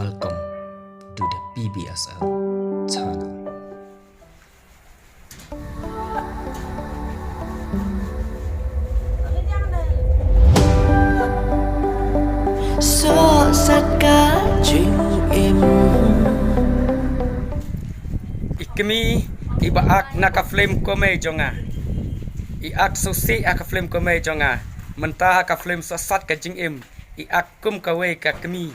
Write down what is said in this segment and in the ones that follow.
Welcome to the PBSL channel. Gió sát cá trình im Ikmi ibaak nakaflame kome jonga. Iak susi akaflame kome jonga. Mentah akaflame sosat ka jingim. Iak kum kawe ka kemi.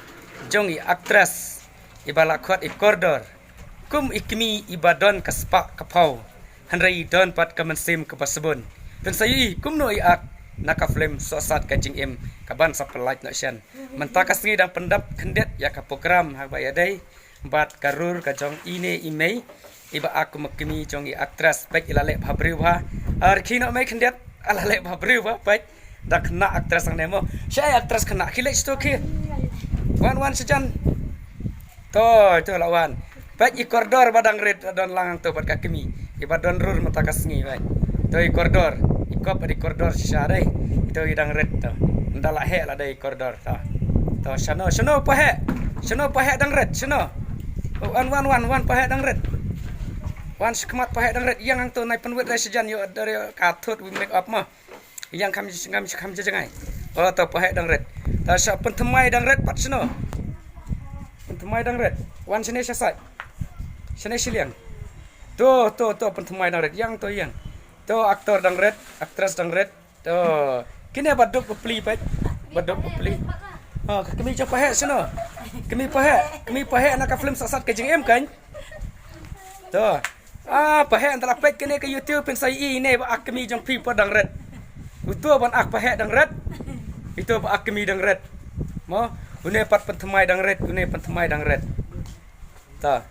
Jong iak tres. Ibalakot ikordor. Kum ikmi ibadon kaspak kapau. Hanrai don pat kamansim kapasbun. Dan sayi kum no iak nakaflame sosat ka jingim. Kaban sapelait nak syan. Mentah kasngi dan pendap kendet ya ka program ha bayadai. Bat karur ka jong ine imei. Iba aku makimi jong i aktras baik ilalek bhabriu ha arkino mai khendet alalek bhabriu ha baik dak kena aktras ang nemo syai aktras kena khilek sto ki wan sejan to lawan baik i koridor badang red don lang to bat kakimi iba don rur matakas ngi baik to i koridor ikop di koridor syare itu idang red to ndala he la dai koridor to shano pahe dang red shano wan pahe dang red wan sekemat pahe dang red yang ang tu nai penwet rai sejan yo dari kathut we make up mah yang kami jengai oh to pahe dang red ta sa pentemai dang red pat seno pentemai dang red wan sene sasai sene siliang to pentemai dang red yang to aktor dang red aktris dang red to kini baduk peli pat baduk peli oh kami coba pahe seno kami pahe nak film sasat ke jeng em kan to pahe antara pek kene ke YouTube pensai ini ba akmi jong pi padang red. Utu ban ak pahe dang red. Itu ba akmi dang red. Mo une pat pentemai dang red, une pentemai dang red. Ta